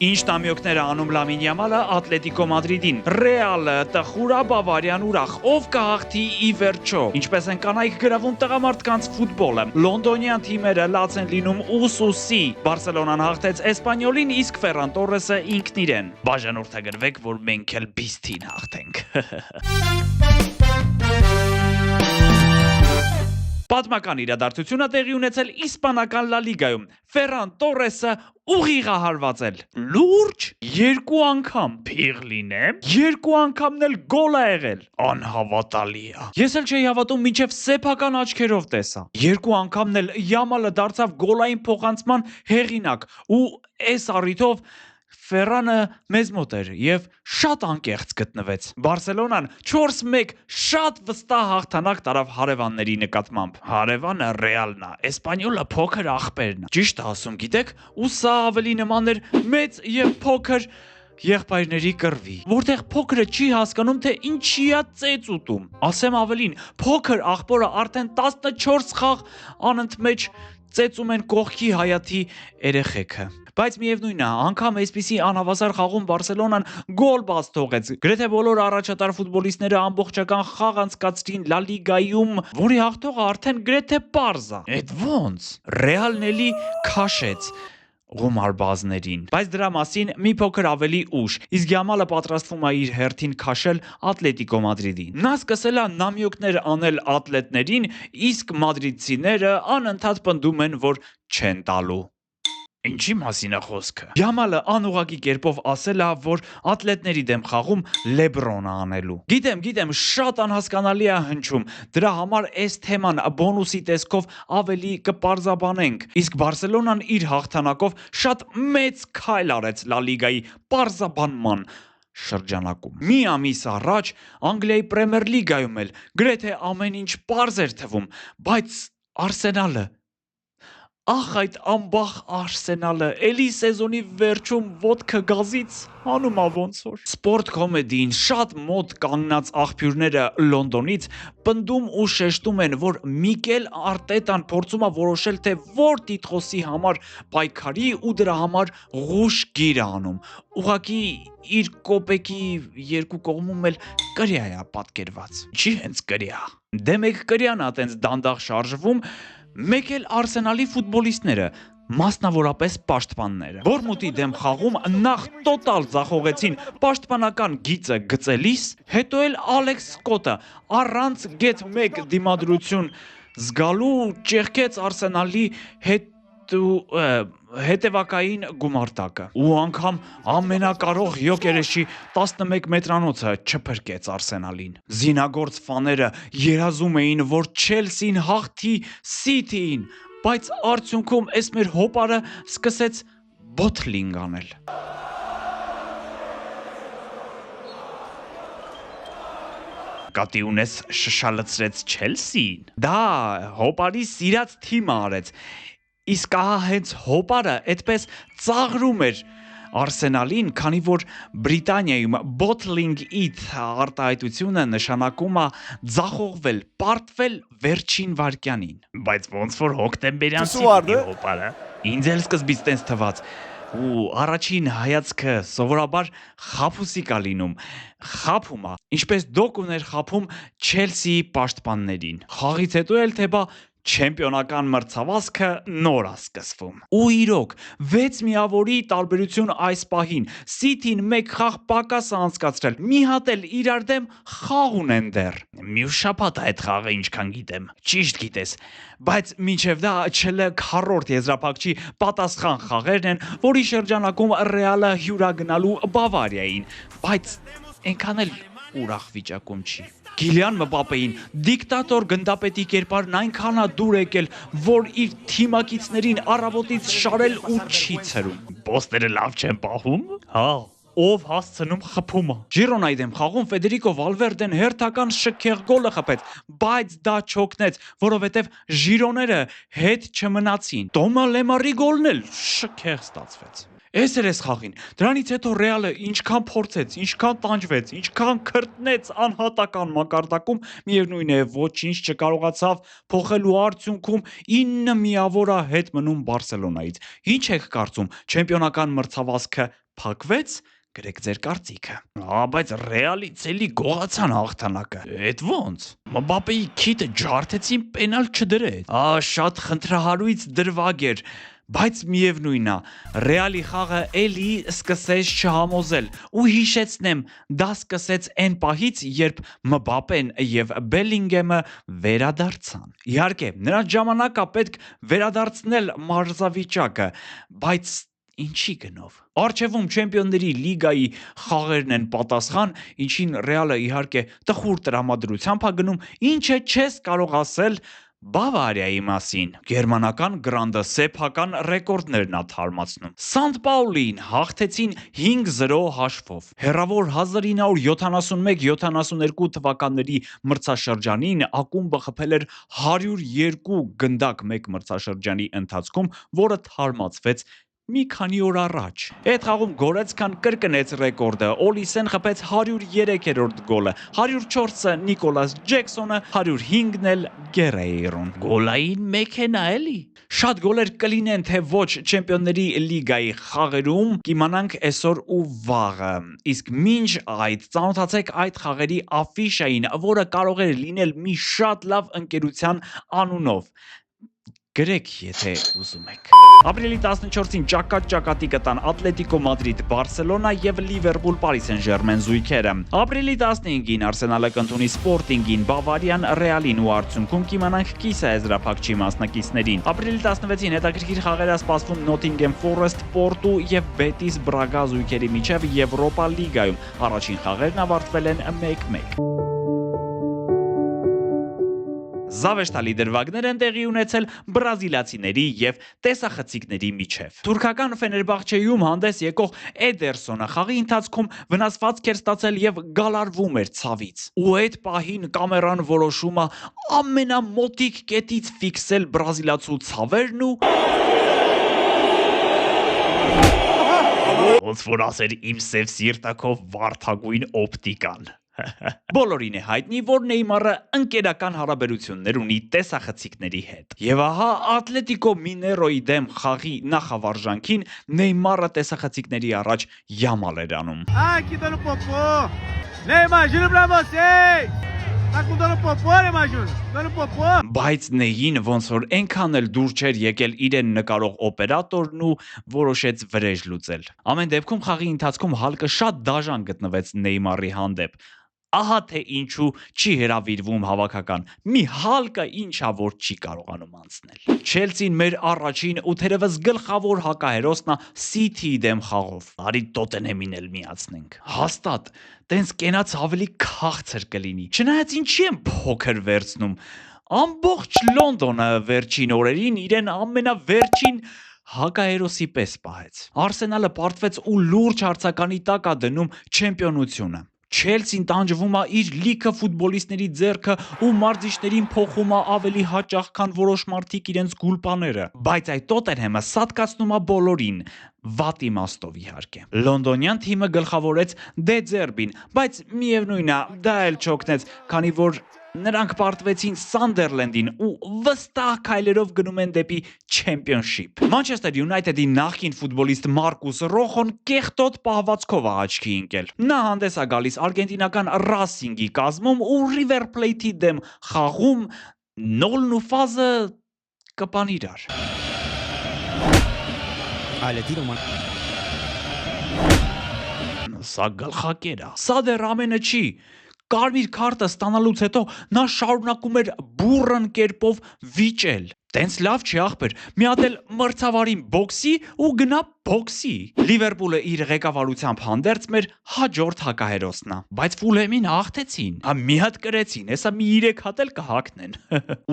Ինչ տամյոկները անում Լամին Յամալը Ատլետիկո Մադրիդին, Ռեալը տխուր է Բավարիան ուրախ, ով կհաղթի ի վերջո, ինչպես են կանայք գրավում տղամարդկանց ֆուտբոլը, լոնդոնյան թիմերը լաց են լինում ուսուսի, Բարսելոնան հաղթեց Էսպանյոլին, իսկ Ֆերրան Տորեսը ինքն իրեն, բաժանորդագրվեք, որ մենք էլ բիստին հաղթենք։ Պատմական իրադարձությունը տեղի ունեցել իսպանական Լա Լիգայում, Ֆերրան Տորեսը ուղիղահարվածել, լուրջ, 2 անգամ, փիղ լինեմ, 2 անգամն էլ գոլ է եղել, անհավատալի է, ես էլ չէի հավատում մինչև սեփական աչքերով տեսա, 2 անգամն էլ Յամալը դարձավ գոլային փոխանցման հեղինակ ու այս առիթով Ֆերրանը մեզ մոտ էր և շատ անկեղծ գտնվեց, Բարսելոնան 4-1 շատ վստահ հաղթանակ տարավ հարևանների նկատմամբ, հարևանը Ռեալն է, Էսպանյոլը փոքր աղբերն է, ճիշտ ասում գիտեք, ու սա ավելի նման էր մեծ և փոքր եղբայրների կռվի, որտեղ փոքրը չի հասկանում, թե ինչի է ծեծ ուտում, ասեմ ավելին, փոքր աղբորը արդեն 14 խաղ անընդմեջ ծեծում են կողքի հայաթի երեխեքը, բայց միևնույն է, անգամ այսպիսի անհավասար խաղում Բարսելոնան գոլ բաց թողեց, գրեթե բոլոր առաջատար ֆուտբոլիստները ամբողջական խաղ անցկացրին Լա Լիգայում, որի հաղթողը արդեն գրեթե պարզ է, էդ ոնց, Ռեալն էլի քաշեց Ղումարբազներին, բայց դրա մասին մի փոքր ավելի ուշ, իսկ Յամալը պատրաստվում է իր հերթին քաշել Ատլետիկո Մադրիդին, նա սկսել է նամյոկներ անել ատլետներին, իսկ մադրիդցիները անընդհատ պնդում են, որ չեն տալու, ինչի մասին է խոսքը, Յամալը անուղղակի կերպով ասել է, որ ատլետների դեմ խաղում Լեբրոնը անելու, գիտեմ, շատ անհասկանալի է հնչում, դրա համար այս թեման բոնուսի տեսքով ավելի կպարզաբանենք, իսկ Բարսելոնան իր հաղթանակով շատ մեծ քայլ արեց Լա Լիգայի պարզաբանման շրջանակում, մի ամիս առաջ Անգլիայի Պրեմիեր լիգայում էլ գրեթե ամեն ինչ պարզ էր թվում, բայց Արսենալը, ախ այդ ամբախ Արսենալը, էլի սեզոնի վերջում ոտքը գազից հանում է ոնց որ, Sport Comedy-ին շատ մոտ կանգնած աղբյուրները Լոնդոնից պնդում ու շեշտում են, որ Միկել Արտետան փորձում է որոշել, թե որ տիտղոսի համար պայքարի ու դրա համար ղուշ գիր է անում, ուղղակի իր կոպեկի երկու կողմում էլ կրիա է պատկերված, չի հենց կրիա, դե մեկ կրիան է տենց դանդաղ շարժվում, մեկ էլ Արսենալի ֆուտբոլիստները, մասնավորապես պաշտպանները, Բորնմութի դեմ խաղում նախ տոտալ ձախողեցին պաշտպանական գիծը գծելիս, հետո էլ Ալեքս Սկոտը առանց գեթ մեկ դիմադրություն զգալու ճեղքեց Արսենալի հետևակային գումարտակը, ու անգամ ամենակարող յոկերեշի 11 մետրանոցը չփրկեց Արսենալին, զինագործ ֆաները երազում էին, որ Չելսին հաղթի Սիթիին, բայց արդյունքում էս մեր հոպարը սկսեց բոթլինգ անել, կատի ունես շշալցրեց Չելսին, դա հոպարի սիրած թիմը արեց, իսկ ահա հենց հոպարը այդպես ծաղրում էր Արսենալին, քանի որ Բրիտանիայում bottling it արտահայտությունը նշանակում է ձախողվել, պարտվել վերջին վայրկյանին, բայց ոնց որ հոկտեմբերյանցի հոպարը, ինձ էլ սկզբից տենց թված, ու առաջին հայացքը սովորաբար խաբուսիկ է լինում, խաբում է, ինչպես դոկ ուներ խաբում Չելսիի պաշտպաններին, խաղից հետո էլ թե բա չեմպիոնական մրցավազքը նոր է սկսվում, ու իրոք 6 միավորի տարբերություն այս պահին, Սիթին մեկ խաղ պակաս է անցկացրել, մի հատ էլ իրար դեմ խաղ ունեն դեռ, մյուս շաբաթ այդ խաղը ինչքան գիտեմ, ճիշտ գիտես, բայց մինչև դա ՉԼ քառորդ եզրափակչի պատասխան խաղերն են, որի շրջանակում Ռեալը հյուրա գնալու Բավարիային, բայց այնքան էլ ուրախ վիճակում չի, Կիլիան Մբապեին դիկտատոր գնդապետի կերպարն այնքան է դուր եկել, որ իր թիմակիցներին առավոտից շարել ու չի ցրում, պոստերը լավ չեն պահում, հա, ով հասցնում խփումը, Ժիրոնայի դեմ խաղում Ֆեդերիկո Վալվերդեն հերթական շքեղ գոլը խփեց, բայց դա չօգնեց, որովհետև Ժիրոները հետ չմնացին, Տոմա Լեմարի գոլն էլ շքեղ ստացվեց, Էս էր էս խաղին, դրանից հետո Ռեալը ինչքան փորձեց, ինչքան տանջվեց, ինչքան քրտնեց անհատական մակարդակում, միևնույն է ոչինչ չկարողացավ փոխելու արդյունքում 9 միավոր է հետ մնում Բարսելոնայից, ինչ եք կարծում, չեմպիոնական մրցավազքը փակվեց, գրեք ձեր կարծիքը։ Բայց Ռեալից էլի գողացան հաղթանակը։ Էդ ոնց։ Մբապեի քիթը ջարդեցին պենալ չդրեց։ Շատ խնդրահարույց դրվագ էր, բայց միևնույն է, Ռեալի խաղը էլի սկսեց չհամոզել ու հիշեցնեմ, դա սկսեց այն պահից, երբ Մբապեն եւ Բելինգեմը վերադարձան։ Իհարկե, նրանց ժամանակ է պետք վերադարձնել մարզավիճակը, բայց ինչի գնով։ Արչևում Չեմպիոնների լիգայի խաղերն են պատասխան, ինչին Ռեալը իհարկե տխուր տրամադրությամբ է գնում, ինչը չես կարող ասել Բավարիայի մասին։ Գերմանական գրանդը սեփական ռեկորդներն է թարմացնում։ Սանտ Պաուլին հաղթեցին 5-0 հաշվով։ Հեռավոր 1971-72 թվականների մրցաշրջանին ակումբը խփել էր 102 գնդակ մեկ մրցաշրջանի ընթացքում, որը թարմացվեց մի քանի օր առաջ։ Այդ խաղում Գորեցկան կրկնեց ռեկորդը։ Օլիսեն խփեց 103-րդ գոլը, 104-ը Նիկոլաս Ջեքսոնը, 105-ն էլ Գերեյրոն։ Գոլային մեքենա էլի։ Շատ գոլեր կլինեն, թե ոչ Չեմպիոնների լիգայի խաղերում, կիմանանք այսօր ու վաղը։ Իսկ մինչ այդ ծանոթացեք այդ խաղերի աֆիշային, որը կարող է լինել մի շատ լավ ընկերության անունով։ Գրեք, եթե ուզում եք։ Ապրիլի 14-ին ճակատի կտան Ատլետիկո Մադրիդ, Բարսելոնա եւ Լիվերպուլ Պարի Սեն-Ժերմեն զույգերը։ Ապրիլի 15-ին Արսենալը կընդունի Սպորտինգին, Բավարիան Ռեալին ու արդյունքում կիմանանք կիսաեզրափակչի մասնակիցներին։ Ապրիլի 16-ին հետաքրքիր խաղեր է սպասվում Նոթինգեմ Ֆորեսթ, Պորտու եւ Բետիս Բրագա զույգերի միջև Եվրոպա լիգայում։ Առաջին խաղերն ավարտվել են 1-1։ Զավեշտալի դրվագներ են տեղի ունեցել բրազիլացիների եւ տեսախցիկների միջև։ Թուրքական Ֆեներբախչեում հանդես եկող Էդերսոնը խաղի ընթացքում վնասվածք էր ստացել եւ գալարվում էր ցավից։ Ու այդ պահին կամերան որոշում է ամենամոտիկ կետից ֆիքսել բրազիլացու ցավերն ու ոնց որ ասեր իմ սև սիրտակով վարդագույն օպտիկան։ Բոլորին է հայտնի, որ Նեյմարը ընկերական հարաբերություններ ունի տեսախցիկների հետ։ Եվ ահա Ատլետիկո Միներոյի դեմ խաղի նախավարժանքին Նեյմարը տեսախցիկների առաջ յամալ էր անում։ Aqui dando popô. Nem imagino pra vocês. Tá com dando popô, né, Majun? Dando popô. Բայց Նեյին ոնց որ այնքան էլ դուր չէր եկել իրեն նկարող օպերատորն ու որոշեց վրեժ լուծել։ Ամեն դեպքում խաղի ընթացքում հալկը շատ դաժան գտնվեց Նեյմարի հանդեպ։ Ահա թե ինչու չի հրավիրվում հավաքական։ Մի հալկը ինչա որ չի կարողանում անցնել։ Չելսին մեր առաջին ու թերևս գլխավոր հակահերոսն է Սիթիի դեմ խաղով։ Արի Տոտենհեմին էլ միացնենք։ Հաստատ, տենց կենաց ավելի քաղցր կլինի։ Չնայած ինչի եմ փոքր վերցնում։ Ամբողջ Լոնդոնը վերջին օրերին իրեն ամենավերջին հակահերոսի պես պահեց։ Արսենալը պարտվեց ու լուրջ հարցականի տակ է դնում չեմպիոնությունը։ Չելսին տանջվում է իր լիքը ֆուտբոլիստների ձեռքը ու մարզիչներին փոխում է ավելի հաճախ, քան որոշ մարդիկ իրենց գուլպաները։ Բայց այդ Տոտենհեմը սատկացնում է բոլորին, վատ իմաստով իհարկե։ Լոնդոնյան թիմը գլխավորեց Դե Ձերբին, բայց միևնույն է, դա էլ չօգնեց, քանի որ նրանք պարտվեցին Սանդերլենդին ու վստահ քայլերով գնում են դեպի Չեմպիոնշիփ։ Մանչեսթեր Յունայթեդի նախկին ֆուտբոլիստ Մարկուս Ռոխոն կեղտոտ պահվածքով է աչքի ընկել։ Նա հանդես է գալիս արգենտինական Ռասինգի կազմում ու River Plate-ի դեմ խաղում նոլն ու ֆազը կպան իրար։ Սա գլխակեր է։ Սա դեռ ամենը չի։ Կարմիր քարտը ստանալուց հետո նա շարունակում էր բուրըն կերպով վիճել։ Տենց լավ չի ախպեր, մի հատ էլ մրցավարին բոքսի ու գնա բոքսի։ Լիվերպուլը իր ղեկավարությամբ հանդերձ մեր հաջորդ հակահերոսն է, բայց Ֆուլհեմին հաղթեցին։ Մի հատ կրեցին, հեսա մի 3 հատ էլ կհագնեն։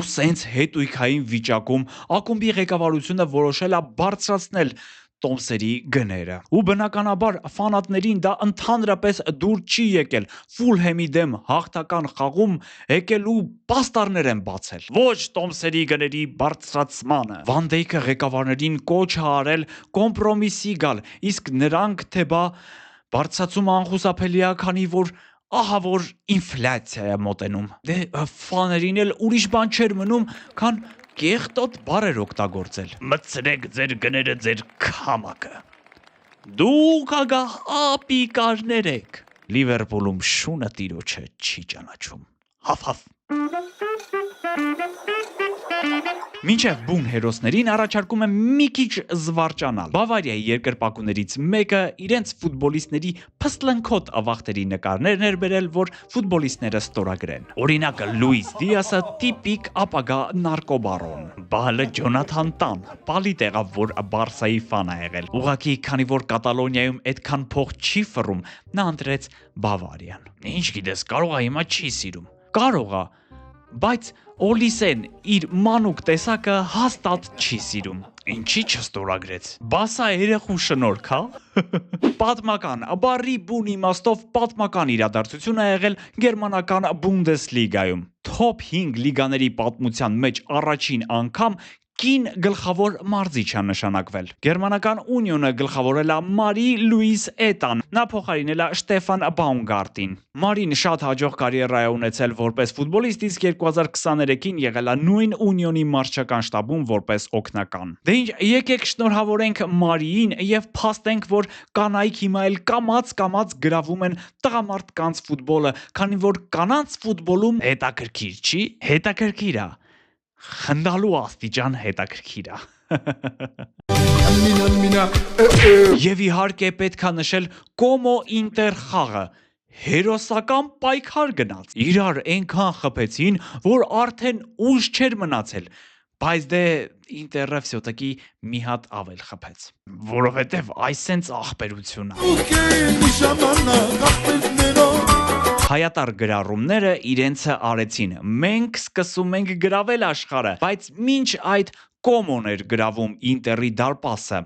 Ու սենց հետույքային վիճակում ակումբի ղեկավարությունը որոշել է բարձրացնել տոմսերի գները։ Ու բնականաբար ֆանատներին դա ընդհանրապես դուր չի եկել։ Ֆուլհեմի դեմ հաղթական խաղում եկել ու պաստառներ են բացել։ Ոչ տոմսերի գների բարձրացմանը։ Վան Դեյքը ղեկավարներին կոչ է արել կոմպրոմիսի գալ, իսկ նրանք թե բա բարձրացումը անխուսափելի է, քանի որ ահա որ ինֆլյացիա է մոտենում։ Դե ֆաներին էլ ուրիշ բան չէր մնում, քան կեղտոտ բառեր օգտագործել։ Մտցրեք ձեր գները ձեր քամակը։ Դուք ագահ ապիկարներ եք։ Լիվերպուլում շունը տիրոջը չի ճանաչում։ Հաֆ։ Մինչև բուն հերոսներին առաջարկում եմ մի քիչ զվարճանալ։ Բավարիայի երկրպագուներից մեկը իրենց ֆուտբոլիստների փստլնքոտ ավախտերի նկարներ ներբերել, որ ֆուտբոլիստները ստորագրեն։ Օրինակը Լուիս Դիասը տիպիկ ապագա նարկոբարոն, բալը Ջոնաթան Տան, պալի տեղավ, որ Բարսայի ֆան է եղել։ Ուղղակի, քանի որ Կատալոնիայում այդքան փող չի ֆռում, նա ընտրեց Բավարիան։ Ինչ գիտես, կարող է հիմա չի սիրում։ Կարող է, բայց Օլիսեն իր մանուկ տեսակը հաստատ չի սիրում։ Ինչի չստորագրեց։ Բասա երեխու շնորհք, հա։ Պատմական, բառի բուն իմաստով պատմական իրադարձություն է եղել գերմանական Բունդեսլիգայում։ Թոփ 5 լիգաների պատմության մեջ առաջին անգամ կին գլխավոր մարզիչ է նշանակվել։ Գերմանական Ունիոնը գլխավորել է Մարի Լուիս Էտան, նա փոխարինել է Շտեֆան Բաումգարտին։ Մարին շատ հաջող կարիերա է ունեցել որպես ֆուտբոլիստ, իսկ 2023-ին եղել է նույն Ունիոնի մարզչական շտաբում որպես օգնական։ Դե ինչ, եկեք շնորհավորենք Մարիին եւ փաստենք, որ կանայք հիմա էլ կամաց գրավում են տղամարդկանց ֆուտբոլը, քանի որ կանանց ֆուտբոլում հետաքրքիր չի, հետաքրքիր է։ Խնդալու աստիճան հետաքրքիր է։ Եվ իհարկե պետք է նշել Կոմո Ինտեր խաղը։ Հերոսական պայքար գնաց։ Իրար այնքան խփեցին, որ արդեն ուժ չէր մնացել։ Բայց դե Ինտերը վсё-таки մի հատ ավել խփեց, որովհետև այսենց աղբերություն է։ Հայատար գրառումները իրենցը արեցին։ Մենք սկսում ենք գրավել աշխարհը, բայց մինչ այդ Կոմոն էր գրավում Ինտերի դարպասը։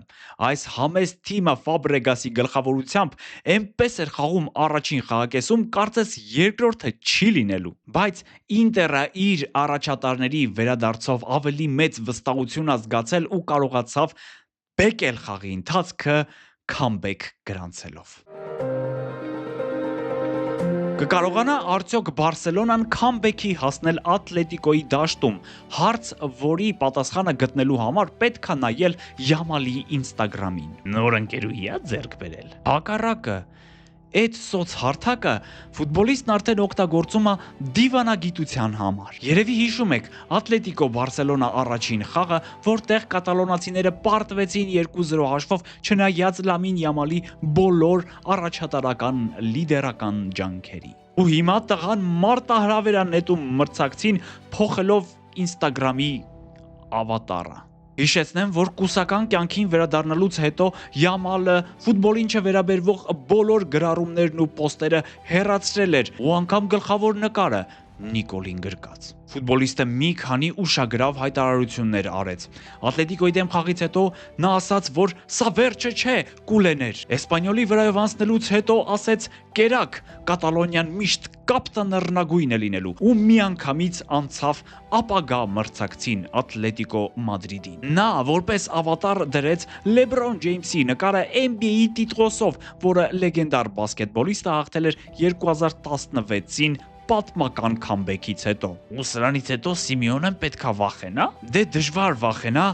Այս համեստ թիմը Ֆաբրեգասի գլխավորությամբ այնպես էր խաղում առաջին խաղակեսում, կարծես երկրորդը չի լինելու։ Բայց Ինտերը իր առաջատարների վերադարձով ավելի մեծ վստահություն է զգացել ու կարողացավ բեկել խաղի ընթացքը քամբեք գրանցելով։ Կկարողանա արդյոք Բարսելոնան քամբեքի հասնել Ատլետիկոյի դաշտում։ Հարց, որի պատասխանը գտնելու համար պետք է նայել Յամալի Ինստագրամին։ Նոր ընկերուհի է ձեռք բերել։ Հակառակը, այդ սոցհարթակը ֆուտբոլիստն արդեն օգտագործում է դիվանագիտության համար։ Երևի հիշում եք Ատլետիկո Բարսելոնա առաջին խաղը, որտեղ կատալոնացիները պարտվեցին 2-0 հաշվով, չնայած Լամին Յամալի բոլոր առաջատարական լիդերական ջանքերի։ Ու հիմա տղան մարտահրավեր է նետում մրցակցին, փոխելով Ինստագրամի ավատարը։ Հիշեցնեմ, որ կուսական կյանքին վերադառնալուց հետո Յամալը ֆուտբոլին չվերաբերվող բոլոր գրառումներն ու պոստերը հեռացրել էր ու անգամ գլխավոր նկարը Նիկոլին գրկած։ Ֆուտբոլիստը մի քանի ուշագրավ հայտարարություններ արեց։ Ատլետիկոյի դեմ խաղից հետո նա ասաց, որ սա վերջը չէ, կուլեներ։ Էսպանյոլի վրայով անցնելուց հետո ասեց. «Կերակ, Կատալոնիան միշտ կապտանռնագույն է լինելու» ու միանգամից անցավ ապագա մրցակցին Ատլետիկո Մադրիդին։ Նա որպես ավատար դրեց Լեբրոն Ջեյմսի նկարը NBA տիտղոսով, որը լեգենդար բասկետբոլիստը հաղթել էր 2016-ին պատմական քամբեքից հետո։ Ու սրանից հետո Սիմեոնեն պետքա վախենա։ Դե դժվար վախենա,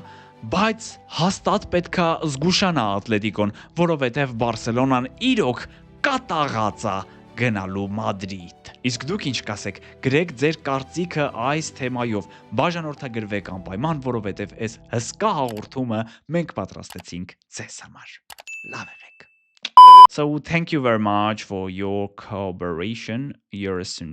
բայց հաստատ պետքա զգուշանա Ատլետիկոն, որովհետև Բարսելոնան իրոք կատաղած է գնալու Մադրիդ։ Իսկ դուք ինչ կասեք, գրեք ձեր կարծիքը այս թեմայով, բաժանորդագրվեք անպայման, որովհետև այս հսկա հաղորդումը մենք պատրաստեցինք ձեզ համար։ Լավ եղեք։ So thank you very much for your cooperation. You're a